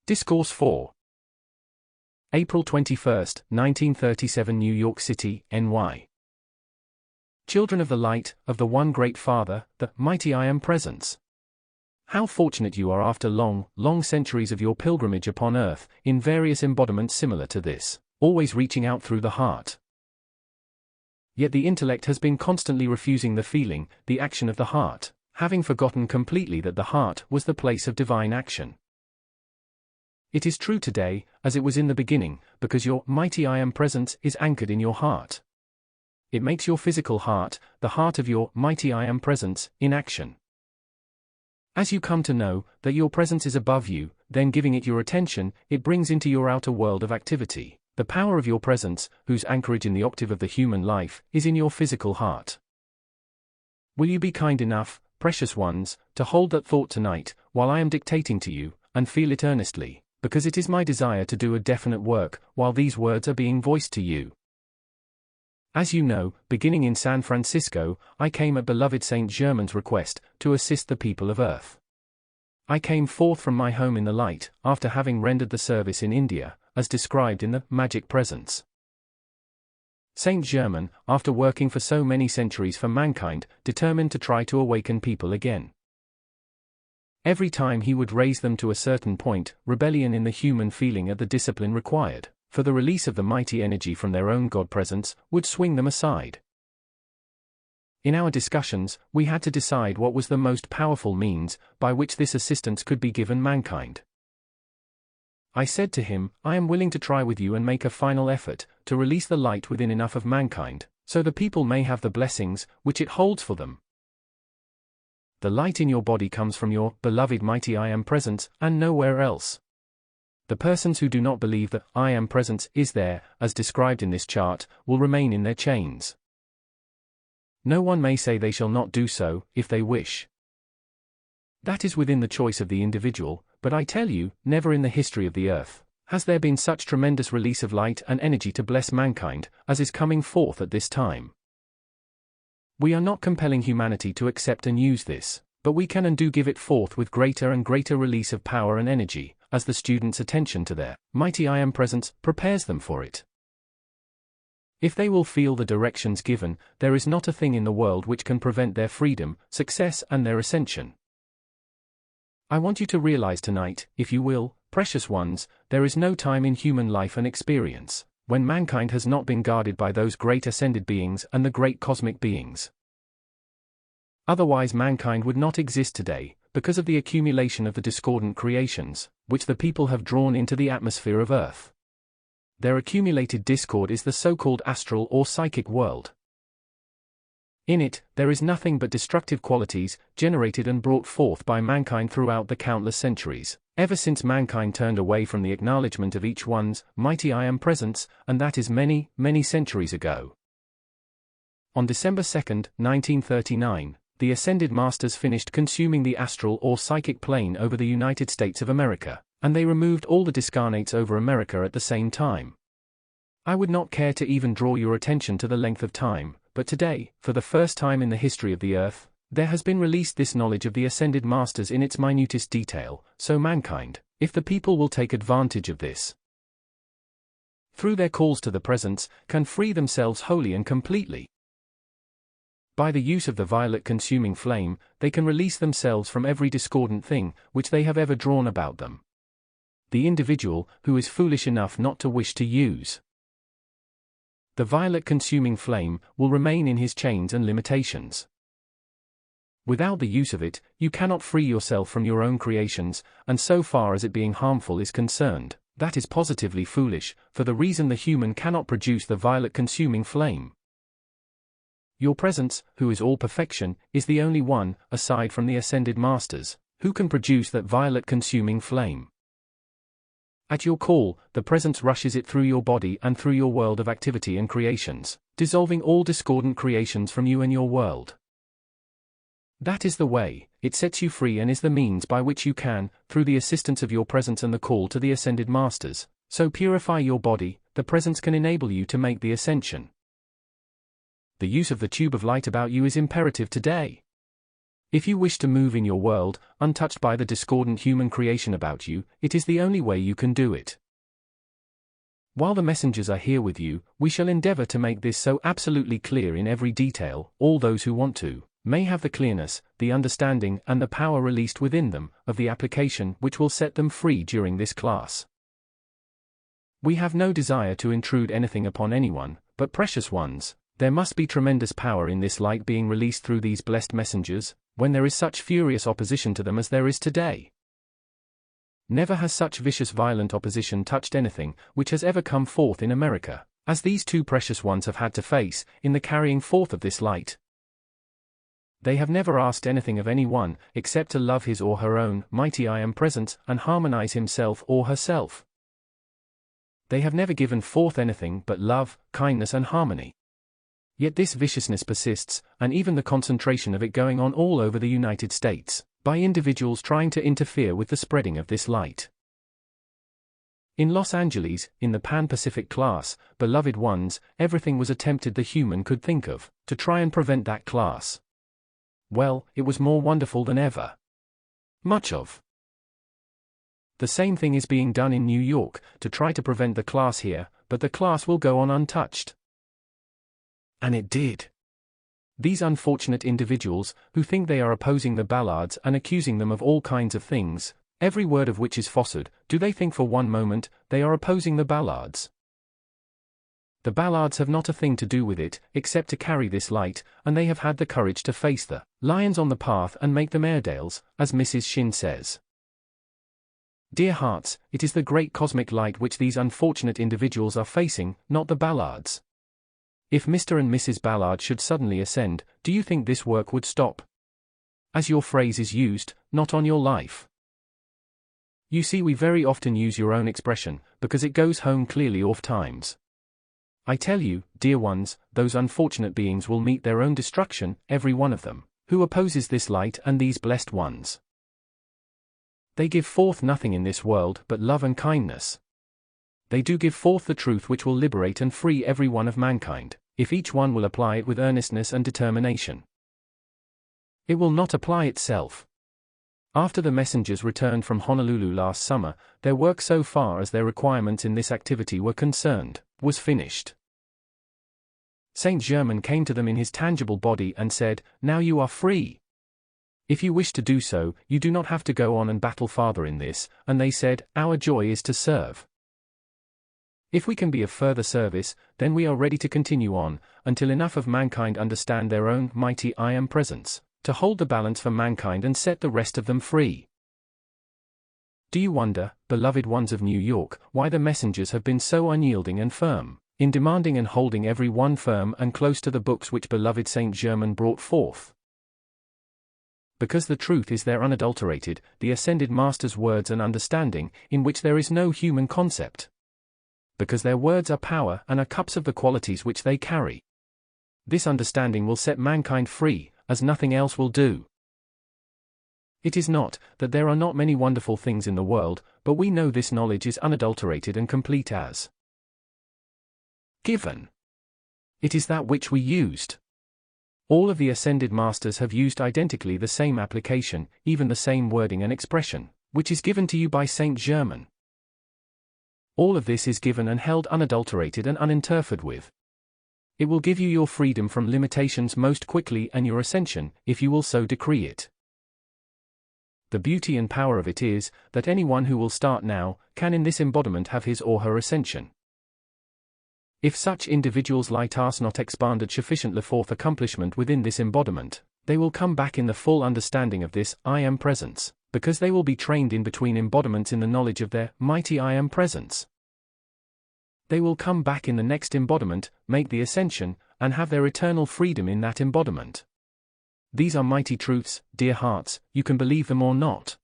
Discourse 4. April 21, 1937, New York City, NY. Children of the light, of the one great Father, the mighty I Am Presence. How fortunate you are after long, long centuries of your pilgrimage upon earth, in various embodiments similar to this, always reaching out through the heart. Yet the intellect has been constantly refusing the feeling, the action of the heart, having forgotten completely that the heart was the place of divine action. It is true today, as it was in the beginning, because your mighty I Am Presence is anchored in your heart. It makes your physical heart, the heart of your mighty I Am Presence, in action. As you come to know that your presence is above you, then giving it your attention, it brings into your outer world of activity the power of your presence, whose anchorage in the octave of the human life is in your physical heart. Will you be kind enough, precious ones, to hold that thought tonight, while I am dictating to you, and feel it earnestly, because it is my desire to do a definite work, while these words are being voiced to you. As you know, beginning in San Francisco, I came at beloved Saint Germain's request, to assist the people of earth. I came forth from my home in the light, after having rendered the service in India, as described in the Magic Presence. Saint Germain, after working for so many centuries for mankind, determined to try to awaken people again. Every time he would raise them to a certain point, rebellion in the human feeling at the discipline required for the release of the mighty energy from their own God presence, would swing them aside. In our discussions, we had to decide what was the most powerful means by which this assistance could be given mankind. I said to him, I am willing to try with you and make a final effort to release the light within enough of mankind, so the people may have the blessings which it holds for them. The light in your body comes from your beloved mighty I Am Presence, and nowhere else. The persons who do not believe that I Am Presence is there, as described in this chart, will remain in their chains. No one may say they shall not do so, if they wish. That is within the choice of the individual, but I tell you, never in the history of the earth has there been such tremendous release of light and energy to bless mankind, as is coming forth at this time. We are not compelling humanity to accept and use this, but we can and do give it forth with greater and greater release of power and energy, as the student's attention to their mighty I Am Presence prepares them for it. If they will feel the directions given, there is not a thing in the world which can prevent their freedom, success, and their ascension. I want you to realize tonight, if you will, precious ones, there is no time in human life and experience when mankind has not been guarded by those great ascended beings and the great cosmic beings. Otherwise mankind would not exist today, because of the accumulation of the discordant creations, which the people have drawn into the atmosphere of Earth. Their accumulated discord is the so-called astral or psychic world. In it, there is nothing but destructive qualities, generated and brought forth by mankind throughout the countless centuries, ever since mankind turned away from the acknowledgement of each one's mighty I Am Presence, and that is many, many centuries ago. On December 2, 1939, the Ascended Masters finished consuming the astral or psychic plane over the United States of America, and they removed all the discarnates over America at the same time. I would not care to even draw your attention to the length of time, but today, for the first time in the history of the earth, there has been released this knowledge of the Ascended Masters in its minutest detail, so mankind, if the people will take advantage of this, through their calls to the presence, can free themselves wholly and completely. By the use of the violet consuming flame, they can release themselves from every discordant thing which they have ever drawn about them. The individual who is foolish enough not to wish to use the violet consuming flame will remain in his chains and limitations. Without the use of it, you cannot free yourself from your own creations, and so far as it being harmful is concerned, that is positively foolish, for the reason the human cannot produce the violet consuming flame. Your presence, who is all perfection, is the only one, aside from the Ascended Masters, who can produce that violet consuming flame. At your call, the presence rushes it through your body and through your world of activity and creations, dissolving all discordant creations from you and your world. That is the way, it sets you free and is the means by which you can, through the assistance of your presence and the call to the Ascended Masters, so purify your body, the presence can enable you to make the ascension. The use of the tube of light about you is imperative today. If you wish to move in your world, untouched by the discordant human creation about you, it is the only way you can do it. While the messengers are here with you, we shall endeavor to make this so absolutely clear in every detail, all those who want to may have the clearness, the understanding, and the power released within them, of the application which will set them free during this class. We have no desire to intrude anything upon anyone, but precious ones, there must be tremendous power in this light being released through these blessed messengers, when there is such furious opposition to them as there is today. Never has such vicious violent opposition touched anything which has ever come forth in America, as these two precious ones have had to face, in the carrying forth of this light. They have never asked anything of anyone, except to love his or her own mighty I Am presence and harmonize himself or herself. They have never given forth anything but love, kindness and harmony. Yet this viciousness persists, and even the concentration of it going on all over the United States, by individuals trying to interfere with the spreading of this light. In Los Angeles, in the Pan-Pacific class, beloved ones, everything was attempted the human could think of, to try and prevent that class. Well, it was more wonderful than ever. Much of the same thing is being done in New York, to try to prevent the class here, but the class will go on untouched. And it did. These unfortunate individuals, who think they are opposing the Ballards and accusing them of all kinds of things, every word of which is falsehood, do they think for one moment they are opposing the Ballards? The Ballards have not a thing to do with it, except to carry this light, and they have had the courage to face the lions on the path and make them Airedales, as Mrs. Shin says. Dear hearts, it is the great cosmic light which these unfortunate individuals are facing, not the Ballards. If Mr. and Mrs. Ballard should suddenly ascend, do you think this work would stop? As your phrase is used, not on your life. You see, we very often use your own expression, because it goes home clearly oft times. I tell you, dear ones, those unfortunate beings will meet their own destruction, every one of them, who opposes this light and these blessed ones. They give forth nothing in this world but love and kindness. They do give forth the truth which will liberate and free every one of mankind, if each one will apply it with earnestness and determination. It will not apply itself. After the messengers returned from Honolulu last summer, their work so far as their requirements in this activity were concerned, was finished. Saint Germain came to them in his tangible body and said, "Now you are free. If you wish to do so, you do not have to go on and battle farther in this," and they said, "Our joy is to serve. If we can be of further service, then we are ready to continue on, until enough of mankind understand their own mighty I Am presence, to hold the balance for mankind and set the rest of them free." Do you wonder, beloved ones of New York, why the messengers have been so unyielding and firm, in demanding and holding every one firm and close to the books which beloved Saint Germain brought forth? Because the truth is their unadulterated, the ascended Master's words and understanding, in which there is no human concept. Because their words are power and are cups of the qualities which they carry. This understanding will set mankind free, as nothing else will do. It is not that there are not many wonderful things in the world, but we know this knowledge is unadulterated and complete as given. It is that which we used. All of the ascended masters have used identically the same application, even the same wording and expression, which is given to you by Saint Germain. All of this is given and held unadulterated and uninterfered with. It will give you your freedom from limitations most quickly and your ascension, if you will so decree it. The beauty and power of it is, that anyone who will start now, can in this embodiment have his or her ascension. If such individuals light are not expanded sufficiently forth accomplishment within this embodiment, they will come back in the full understanding of this I Am presence, because they will be trained in between embodiments in the knowledge of their mighty I Am presence. They will come back in the next embodiment, make the ascension, and have their eternal freedom in that embodiment. These are mighty truths, dear hearts, you can believe them or not.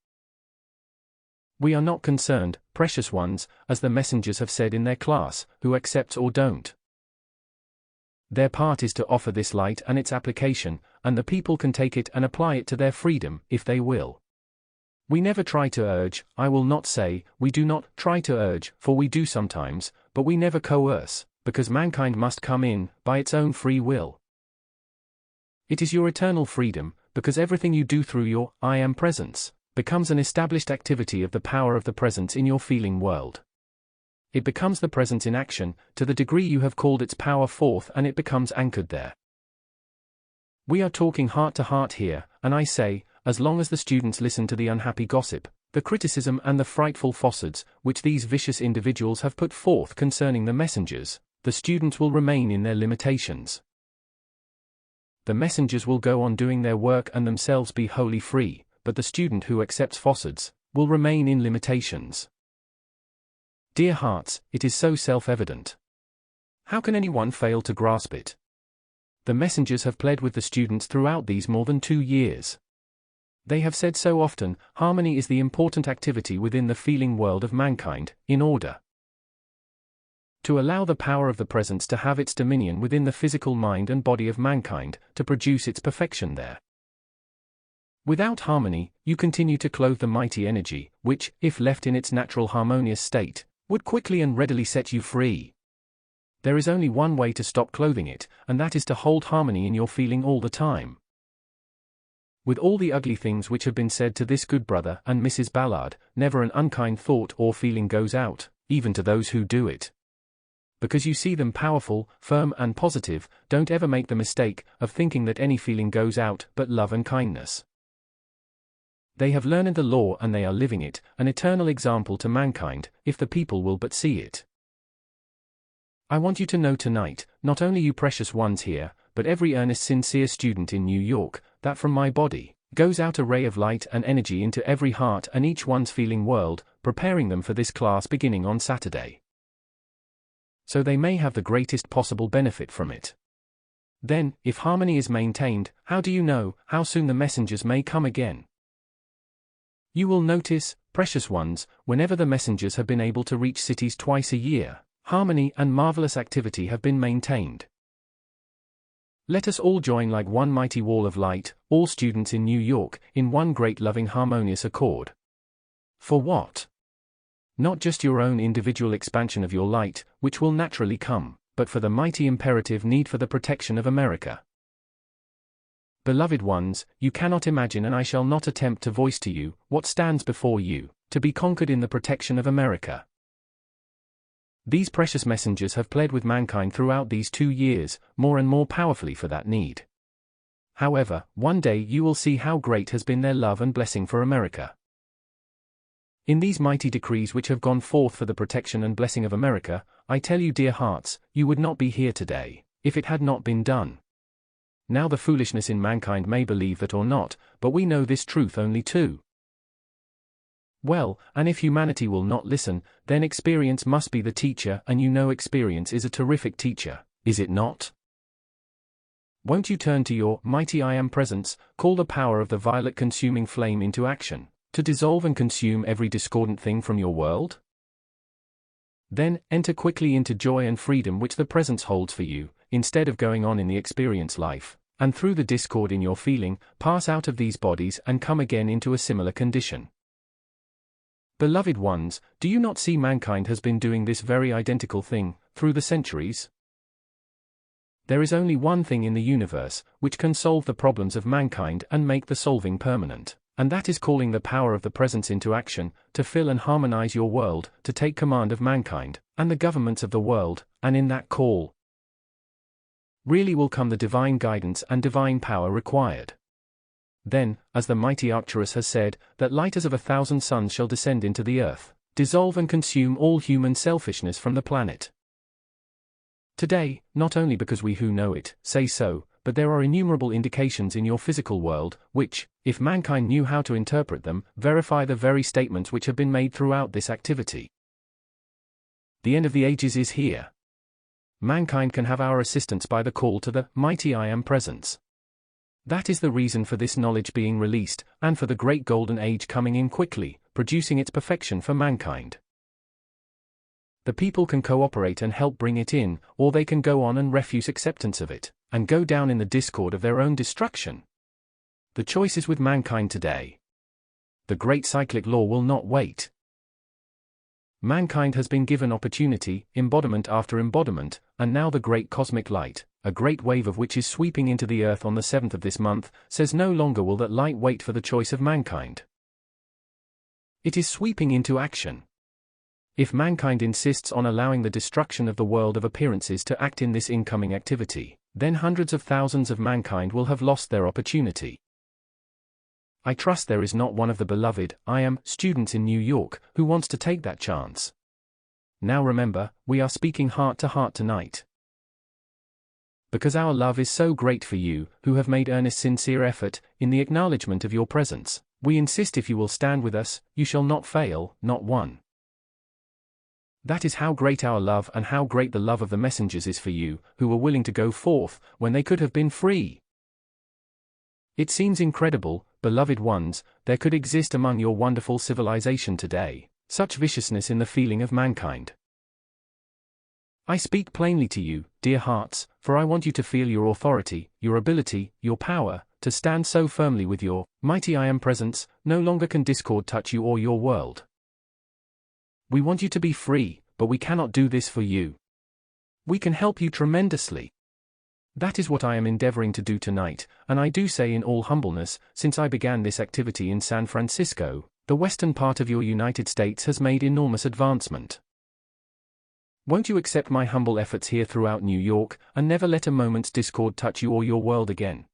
We are not concerned, precious ones, as the messengers have said in their class, who accepts or don't. Their part is to offer this light and its application, and the people can take it and apply it to their freedom, if they will. We never try to urge, I will not say, we do not try to urge, for we do sometimes, but we never coerce, because mankind must come in, by its own free will. It is your eternal freedom, because everything you do through your I am presence becomes an established activity of the power of the presence in your feeling world. It becomes the presence in action, to the degree you have called its power forth, and it becomes anchored there. We are talking heart to heart here, and I say, as long as the students listen to the unhappy gossip, the criticism and the frightful falsehoods which these vicious individuals have put forth concerning the messengers, the students will remain in their limitations. The messengers will go on doing their work and themselves be wholly free, but the student who accepts falsehoods will remain in limitations. Dear hearts, it is so self-evident. How can anyone fail to grasp it? The messengers have pled with the students throughout these more than 2 years. They have said so often, harmony is the important activity within the feeling world of mankind, in order to allow the power of the presence to have its dominion within the physical mind and body of mankind, to produce its perfection there. Without harmony, you continue to clothe the mighty energy, which, if left in its natural harmonious state, would quickly and readily set you free. There is only one way to stop clothing it, and that is to hold harmony in your feeling all the time. With all the ugly things which have been said to this good brother and Mrs. Ballard, never an unkind thought or feeling goes out, even to those who do it. Because you see them powerful, firm and positive, don't ever make the mistake of thinking that any feeling goes out but love and kindness. They have learned the law and they are living it, an eternal example to mankind, if the people will but see it. I want you to know tonight, not only you precious ones here, but every earnest sincere student in New York, that from my body goes out a ray of light and energy into every heart and each one's feeling world, preparing them for this class beginning on Saturday, so they may have the greatest possible benefit from it. Then, if harmony is maintained, how do you know how soon the messengers may come again? You will notice, precious ones, whenever the messengers have been able to reach cities twice a year, harmony and marvelous activity have been maintained. Let us all join like one mighty wall of light, all students in New York, in one great loving harmonious accord. For what? Not just your own individual expansion of your light, which will naturally come, but for the mighty imperative need for the protection of America. Beloved ones, you cannot imagine, and I shall not attempt to voice to you, what stands before you, to be conquered in the protection of America. These precious messengers have pled with mankind throughout these 2 years, more and more powerfully for that need. However, one day you will see how great has been their love and blessing for America. In these mighty decrees which have gone forth for the protection and blessing of America, I tell you, dear hearts, you would not be here today, if it had not been done. Now the foolishness in mankind may believe that or not, but we know this truth only too well, and if humanity will not listen, then experience must be the teacher, and you know experience is a terrific teacher, is it not? Won't you turn to your mighty I am presence, call the power of the violet consuming flame into action, to dissolve and consume every discordant thing from your world? Then, enter quickly into joy and freedom which the presence holds for you, instead of going on in the experience life, and through the discord in your feeling, pass out of these bodies and come again into a similar condition. Beloved ones, do you not see mankind has been doing this very identical thing, through the centuries? There is only one thing in the universe, which can solve the problems of mankind and make the solving permanent, and that is calling the power of the presence into action, to fill and harmonize your world, to take command of mankind, and the governments of the world, and in that call really will come the divine guidance and divine power required. Then, as the mighty Arcturus has said, that light as of 1,000 suns shall descend into the earth, dissolve and consume all human selfishness from the planet. Today, not only because we who know it say so, but there are innumerable indications in your physical world, which, if mankind knew how to interpret them, verify the very statements which have been made throughout this activity. The end of the ages is here. Mankind can have our assistance by the call to the mighty I am presence. That is the reason for this knowledge being released, and for the great golden age coming in quickly, producing its perfection for mankind. The people can cooperate and help bring it in, or they can go on and refuse acceptance of it, and go down in the discord of their own destruction. The choice is with mankind today. The great cyclic law will not wait. Mankind has been given opportunity, embodiment after embodiment, and now the great cosmic light, a great wave of which is sweeping into the earth on the 7th of this month, says no longer will that light wait for the choice of mankind. It is sweeping into action. If mankind insists on allowing the destruction of the world of appearances to act in this incoming activity, then hundreds of thousands of mankind will have lost their opportunity. I trust there is not one of the beloved students in New York who wants to take that chance. Now remember, we are speaking heart to heart tonight. Because our love is so great for you, who have made earnest sincere effort, in the acknowledgement of your presence, we insist if you will stand with us, you shall not fail, not one. That is how great our love and how great the love of the messengers is for you, who were willing to go forth, when they could have been free. It seems incredible, beloved ones, there could exist among your wonderful civilization today, such viciousness in the feeling of mankind. I speak plainly to you, dear hearts, for I want you to feel your authority, your ability, your power, to stand so firmly with your mighty I Am presence, no longer can discord touch you or your world. We want you to be free, but we cannot do this for you. We can help you tremendously. That is what I am endeavoring to do tonight, and I do say in all humbleness, since I began this activity in San Francisco, the western part of your United States has made enormous advancement. Won't you accept my humble efforts here throughout New York, and never let a moment's discord touch you or your world again?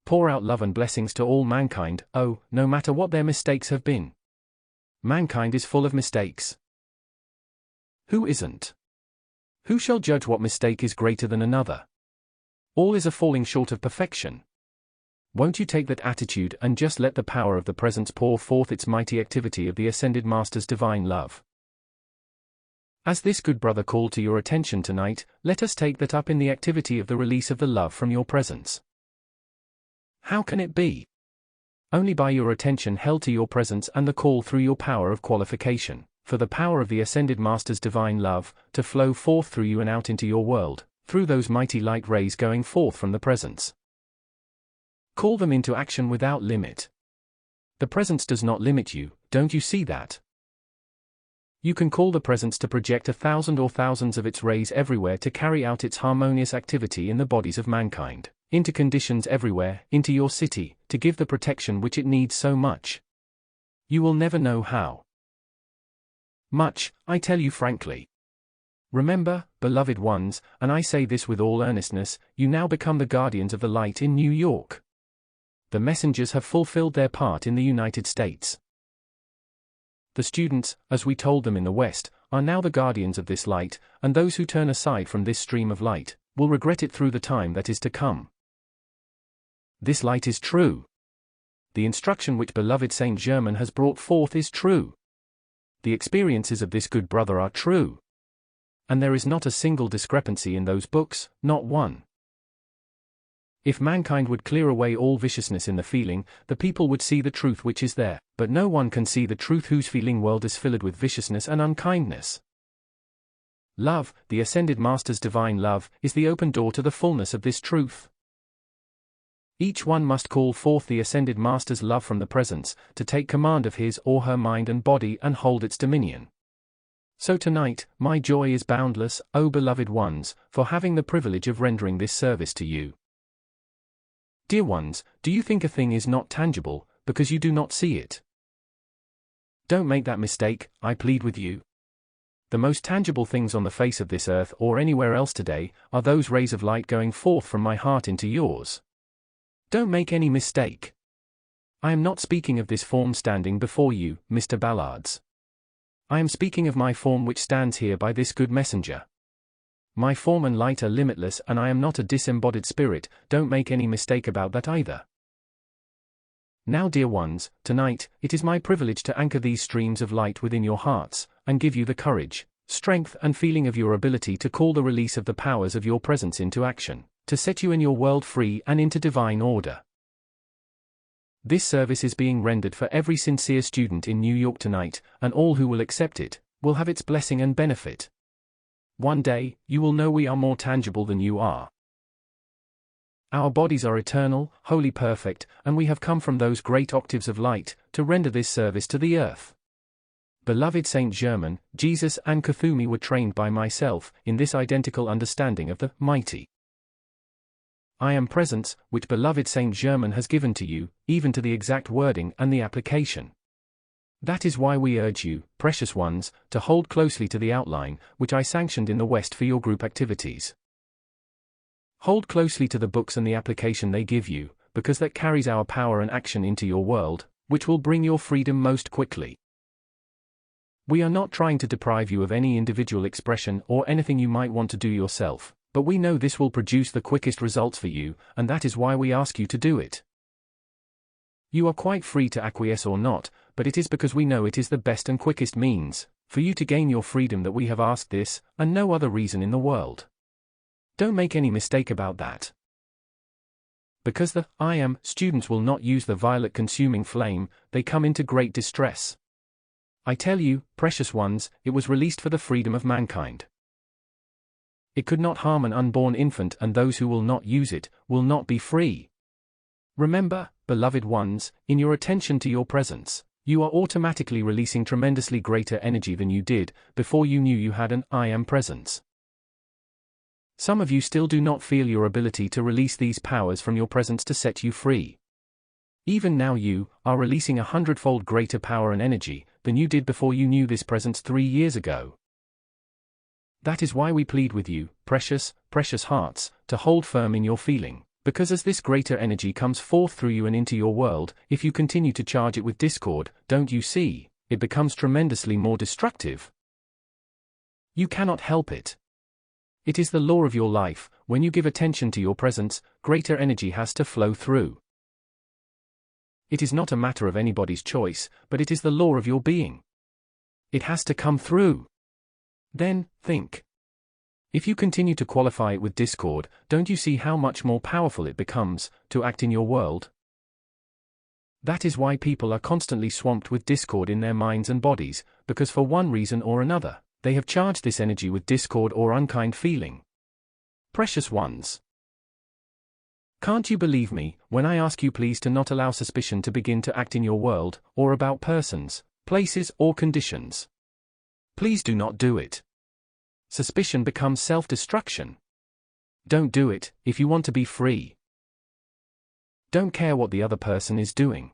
Pour out love and blessings to all mankind, no matter what their mistakes have been. Mankind is full of mistakes. Who isn't? Who shall judge what mistake is greater than another? All is a falling short of perfection. Won't you take that attitude and just let the power of the presence pour forth its mighty activity of the Ascended Master's divine love? As this good brother called to your attention tonight, let us take that up in the activity of the release of the love from your presence. How can it be? Only by your attention held to your presence and the call through your power of qualification, for the power of the Ascended Master's divine love, to flow forth through you and out into your world, through those mighty light rays going forth from the presence. Call them into action without limit. The presence does not limit you, don't you see that? You can call the presence to project 1,000 or thousands of its rays everywhere to carry out its harmonious activity in the bodies of mankind, into conditions everywhere, into your city, to give the protection which it needs so much. You will never know how much, I tell you frankly. Remember, beloved ones, and I say this with all earnestness, you now become the guardians of the light in New York. The messengers have fulfilled their part in the United States. The students, as we told them in the West, are now the guardians of this light, and those who turn aside from this stream of light will regret it through the time that is to come. This light is true. The instruction which beloved Saint Germain has brought forth is true. The experiences of this good brother are true. And there is not a single discrepancy in those books, not one. If mankind would clear away all viciousness in the feeling, the people would see the truth which is there, but no one can see the truth whose feeling world is filled with viciousness and unkindness. Love, the Ascended Master's divine love, is the open door to the fullness of this truth. Each one must call forth the Ascended Master's love from the presence, to take command of his or her mind and body and hold its dominion. So tonight, my joy is boundless, O beloved ones, for having the privilege of rendering this service to you. Dear ones, do you think a thing is not tangible, because you do not see it? Don't make that mistake, I plead with you. The most tangible things on the face of this earth or anywhere else today, are those rays of light going forth from my heart into yours. Don't make any mistake. I am not speaking of this form standing before you, Mr. Ballards. I am speaking of my form which stands here by this good messenger. My form and light are limitless and I am not a disembodied spirit, don't make any mistake about that either. Now dear ones, tonight, it is my privilege to anchor these streams of light within your hearts, and give you the courage, strength and feeling of your ability to call the release of the powers of your presence into action, to set you and your world free and into divine order. This service is being rendered for every sincere student in New York tonight, and all who will accept it, will have its blessing and benefit. One day, you will know we are more tangible than you are. Our bodies are eternal, wholly perfect, and we have come from those great octaves of light, to render this service to the earth. Beloved Saint Germain, Jesus and Kuthumi were trained by myself, in this identical understanding of the mighty I am presence, which beloved Saint Germain has given to you, even to the exact wording and the application. That is why we urge you, precious ones, to hold closely to the outline, which I sanctioned in the West for your group activities. Hold closely to the books and the application they give you, because that carries our power and action into your world, which will bring your freedom most quickly. We are not trying to deprive you of any individual expression or anything you might want to do yourself, but we know this will produce the quickest results for you, and that is why we ask you to do it. You are quite free to acquiesce or not, but it is because we know it is the best and quickest means for you to gain your freedom that we have asked this, and no other reason in the world. Don't make any mistake about that. Because the I am students will not use the violet consuming flame, they come into great distress. I tell you, precious ones, it was released for the freedom of mankind. It could not harm an unborn infant, and those who will not use it will not be free. Remember, beloved ones, in your attention to your presence, you are automatically releasing tremendously greater energy than you did before you knew you had an I am presence. Some of you still do not feel your ability to release these powers from your presence to set you free. Even now you are releasing 100-fold greater power and energy than you did before you knew this presence 3 years ago. That is why we plead with you, precious, precious hearts, to hold firm in your feeling, because as this greater energy comes forth through you and into your world, if you continue to charge it with discord, don't you see, it becomes tremendously more destructive. You cannot help it. It is the law of your life. When you give attention to your presence, greater energy has to flow through. It is not a matter of anybody's choice, but it is the law of your being. It has to come through. Then, think. If you continue to qualify it with discord, don't you see how much more powerful it becomes to act in your world? That is why people are constantly swamped with discord in their minds and bodies, because for one reason or another, they have charged this energy with discord or unkind feeling. Precious ones. Can't you believe me when I ask you please to not allow suspicion to begin to act in your world, or about persons, places or conditions? Please do not do it. Suspicion becomes self-destruction. Don't do it if you want to be free. Don't care what the other person is doing.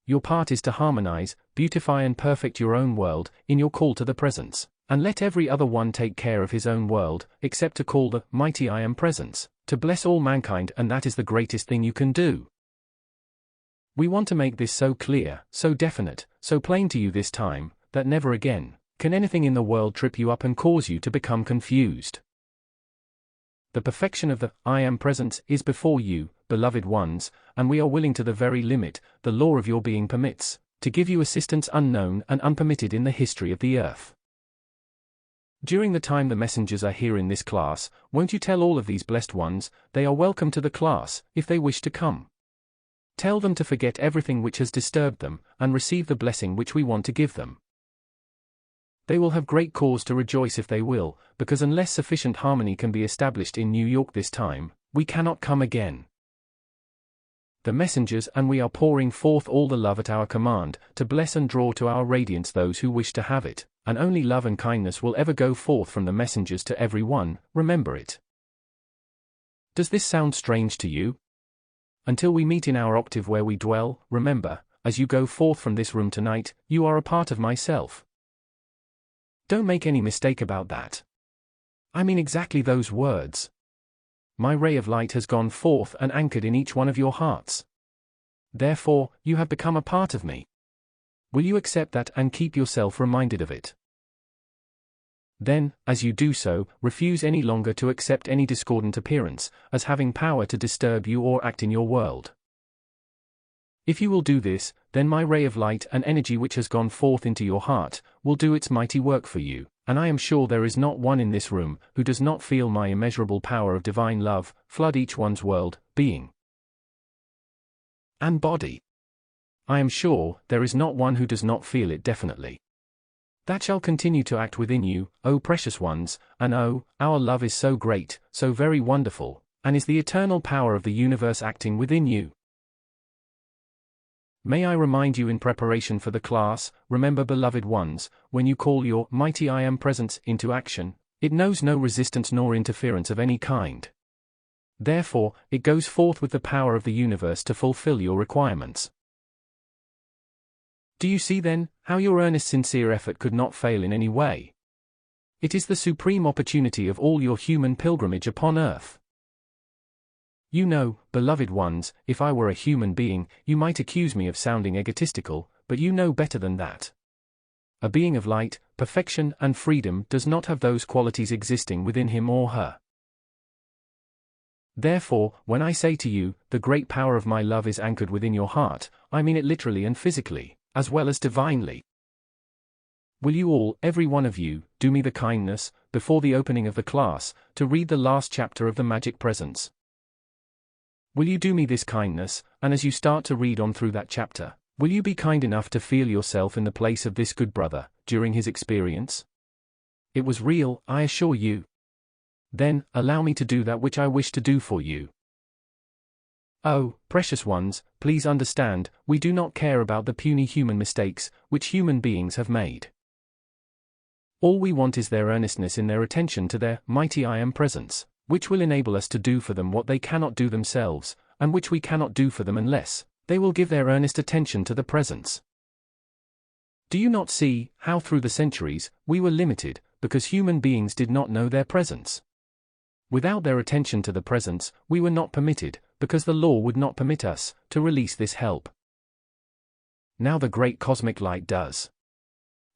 Your part is to harmonize, beautify and perfect your own world in your call to the presence, and let every other one take care of his own world, except to call the mighty I am presence, to bless all mankind, and that is the greatest thing you can do. We want to make this so clear, so definite, so plain to you this time, that never again can anything in the world trip you up and cause you to become confused. The perfection of the I am presence is before you, beloved ones, and we are willing to the very limit the law of your being permits, to give you assistance unknown and unpermitted in the history of the earth. During the time the messengers are here in this class, won't you tell all of these blessed ones, they are welcome to the class, if they wish to come. Tell them to forget everything which has disturbed them, and receive the blessing which we want to give them. They will have great cause to rejoice if they will, because unless sufficient harmony can be established in New York this time, we cannot come again. The messengers and we are pouring forth all the love at our command, to bless and draw to our radiance those who wish to have it, and only love and kindness will ever go forth from the messengers to every one, remember it. Does this sound strange to you? Until we meet in our octave where we dwell, remember, as you go forth from this room tonight, you are a part of myself. Don't make any mistake about that. I mean exactly those words. My ray of light has gone forth and anchored in each one of your hearts. Therefore, you have become a part of me. Will you accept that and keep yourself reminded of it? Then, as you do so, refuse any longer to accept any discordant appearance as having power to disturb you or act in your world. If you will do this, then my ray of light and energy which has gone forth into your heart will do its mighty work for you, and I am sure there is not one in this room who does not feel my immeasurable power of divine love flood each one's world, being, and body. I am sure there is not one who does not feel it definitely. That shall continue to act within you, O precious ones, and oh, our love is so great, so very wonderful, and is the eternal power of the universe acting within you. May I remind you in preparation for the class, remember beloved ones, when you call your mighty I am presence into action, it knows no resistance nor interference of any kind. Therefore, it goes forth with the power of the universe to fulfill your requirements. Do you see then, how your earnest sincere effort could not fail in any way? It is the supreme opportunity of all your human pilgrimage upon earth. You know, beloved ones, if I were a human being, you might accuse me of sounding egotistical, but you know better than that. A being of light, perfection, and freedom does not have those qualities existing within him or her. Therefore, when I say to you, the great power of my love is anchored within your heart, I mean it literally and physically, as well as divinely. Will you all, every one of you, do me the kindness, before the opening of the class, to read the last chapter of the Magic Presence? Will you do me this kindness, and as you start to read on through that chapter, will you be kind enough to feel yourself in the place of this good brother, during his experience? It was real, I assure you. Then, allow me to do that which I wish to do for you. Oh, precious ones, please understand, we do not care about the puny human mistakes, which human beings have made. All we want is their earnestness in their attention to their mighty I Am presence, which will enable us to do for them what they cannot do themselves, and which we cannot do for them unless they will give their earnest attention to the presence. Do you not see how through the centuries we were limited, because human beings did not know their presence? Without their attention to the presence, we were not permitted, because the law would not permit us, to release this help. Now the great cosmic light does.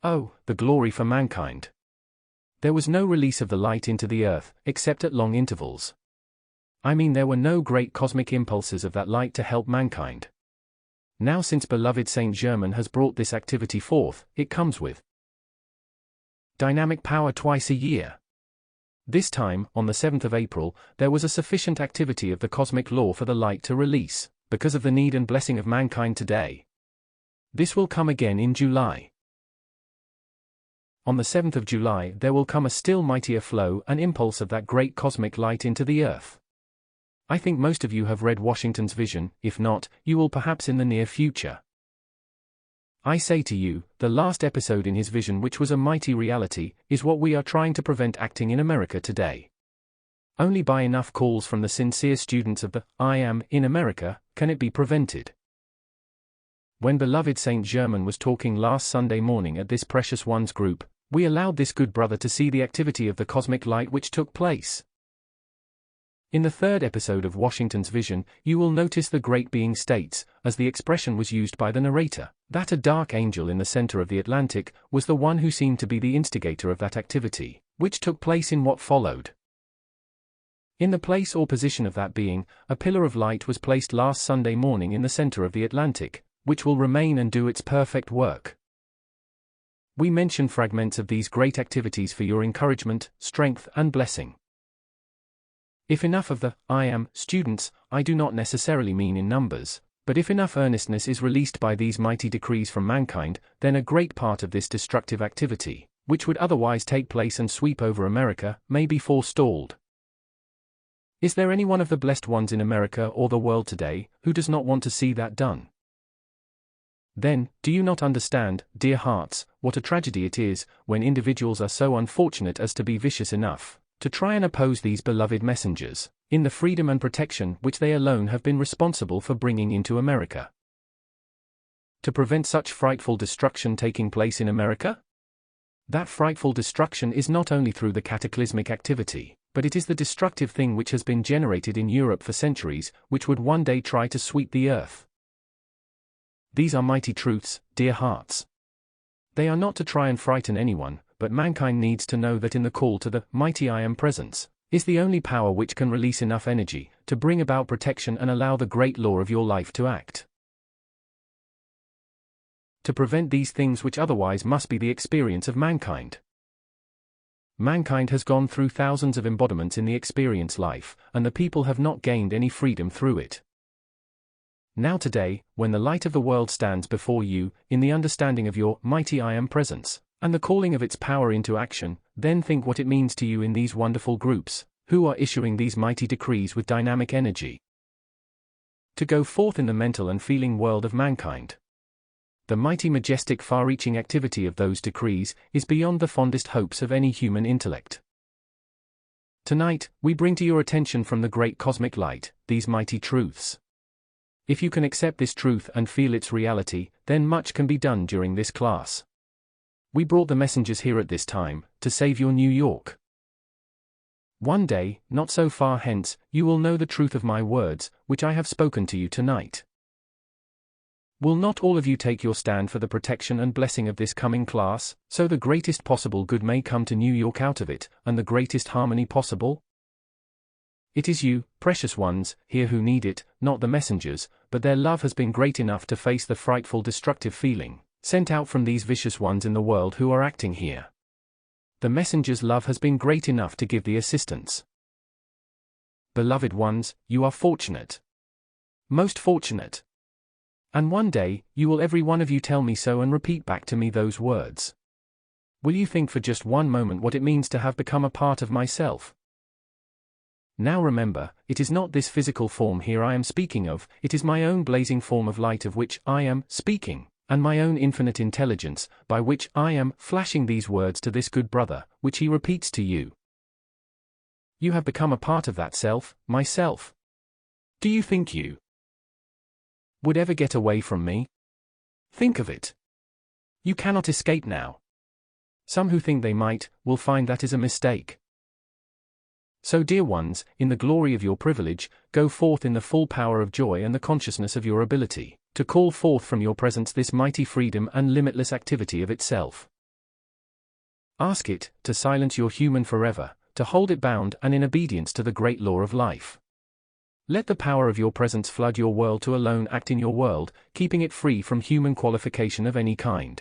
Oh, the glory for mankind! There was no release of the light into the earth, except at long intervals. I mean there were no great cosmic impulses of that light to help mankind. Now since beloved Saint Germain has brought this activity forth, it comes with dynamic power twice a year. This time, on the 7th of April, there was a sufficient activity of the cosmic law for the light to release, because of the need and blessing of mankind today. This will come again in July. On the 7th of July there will come a still mightier flow and impulse of that great cosmic light into the earth. I think most of you have read Washington's vision, if not, you will perhaps in the near future. I say to you, the last episode in his vision, which was a mighty reality, is what we are trying to prevent acting in America today. Only by enough calls from the sincere students of the I Am in America can it be prevented. When beloved Saint Germain was talking last Sunday morning at this Precious Ones group, we allowed this good brother to see the activity of the cosmic light which took place. In the third episode of Washington's vision, you will notice the great being states, as the expression was used by the narrator, that a dark angel in the center of the Atlantic was the one who seemed to be the instigator of that activity, which took place in what followed. In the place or position of that being, a pillar of light was placed last Sunday morning in the center of the Atlantic, which will remain and do its perfect work. We mention fragments of these great activities for your encouragement, strength, and blessing. If enough of the I Am students, I do not necessarily mean in numbers, but if enough earnestness is released by these mighty decrees from mankind, then a great part of this destructive activity, which would otherwise take place and sweep over America, may be forestalled. Is there any one of the blessed ones in America or the world today who does not want to see that done? Then, do you not understand, dear hearts, what a tragedy it is when individuals are so unfortunate as to be vicious enough to try and oppose these beloved messengers, in the freedom and protection which they alone have been responsible for bringing into America? To prevent such frightful destruction taking place in America? That frightful destruction is not only through the cataclysmic activity, but it is the destructive thing which has been generated in Europe for centuries, which would one day try to sweep the earth. These are mighty truths, dear hearts. They are not to try and frighten anyone, but mankind needs to know that in the call to the mighty I Am presence is the only power which can release enough energy to bring about protection and allow the great law of your life to act. To prevent these things which otherwise must be the experience of mankind. Mankind has gone through thousands of embodiments in the experience life, and the people have not gained any freedom through it. Now today, when the light of the world stands before you, in the understanding of your mighty I Am presence, and the calling of its power into action, then think what it means to you in these wonderful groups, who are issuing these mighty decrees with dynamic energy. To go forth in the mental and feeling world of mankind. The mighty majestic far-reaching activity of those decrees is beyond the fondest hopes of any human intellect. Tonight, we bring to your attention from the great cosmic light, these mighty truths. If you can accept this truth and feel its reality, then much can be done during this class. We brought the messengers here at this time, to save your New York. One day, not so far hence, you will know the truth of my words, which I have spoken to you tonight. Will not all of you take your stand for the protection and blessing of this coming class, so the greatest possible good may come to New York out of it, and the greatest harmony possible? It is you, precious ones, here who need it, not the messengers, but their love has been great enough to face the frightful destructive feeling sent out from these vicious ones in the world who are acting here. The messenger's love has been great enough to give the assistance. Beloved ones, you are fortunate. Most fortunate. And one day, you will every one of you tell me so and repeat back to me those words. Will you think for just one moment what it means to have become a part of myself? Now remember, it is not this physical form here I am speaking of, it is my own blazing form of light of which I am speaking, and my own infinite intelligence, by which I am flashing these words to this good brother, which he repeats to you. You have become a part of that self, myself. Do you think you would ever get away from me? Think of it. You cannot escape now. Some who think they might, will find that is a mistake. So dear ones, in the glory of your privilege, go forth in the full power of joy and the consciousness of your ability, to call forth from your presence this mighty freedom and limitless activity of itself. Ask it, to silence your human forever, to hold it bound and in obedience to the great law of life. Let the power of your presence flood your world to alone act in your world, keeping it free from human qualification of any kind.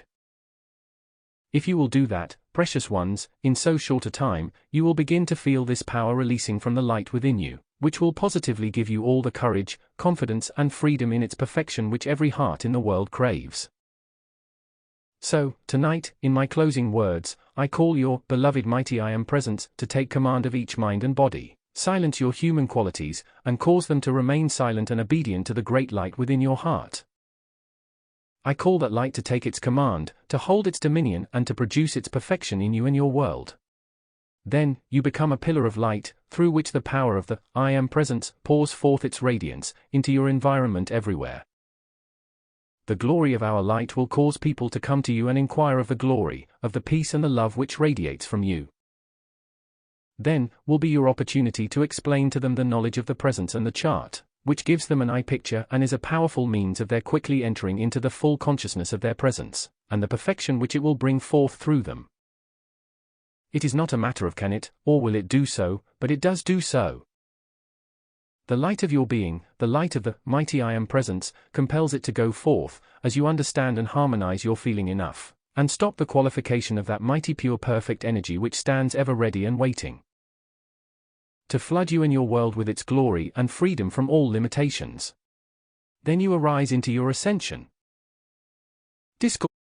If you will do that, precious ones, in so short a time, you will begin to feel this power releasing from the light within you, which will positively give you all the courage, confidence and freedom in its perfection which every heart in the world craves. So, tonight, in my closing words, I call your beloved mighty I Am Presence to take command of each mind and body. Silence your human qualities, and cause them to remain silent and obedient to the great light within your heart. I call that light to take its command, to hold its dominion and to produce its perfection in you and your world. Then, you become a pillar of light, through which the power of the I Am Presence pours forth its radiance, into your environment everywhere. The glory of our light will cause people to come to you and inquire of the glory, of the peace and the love which radiates from you. Then, will be your opportunity to explain to them the knowledge of the presence and the chart, which gives them an eye picture and is a powerful means of their quickly entering into the full consciousness of their presence, and the perfection which it will bring forth through them. It is not a matter of can it, or will it do so, but it does do so. The light of your being, the light of the mighty I Am Presence, compels it to go forth, as you understand and harmonize your feeling enough, and stop the qualification of that mighty pure perfect energy which stands ever ready and waiting to flood you and your world with its glory and freedom from all limitations. Then you arise into your ascension. DISCOURSE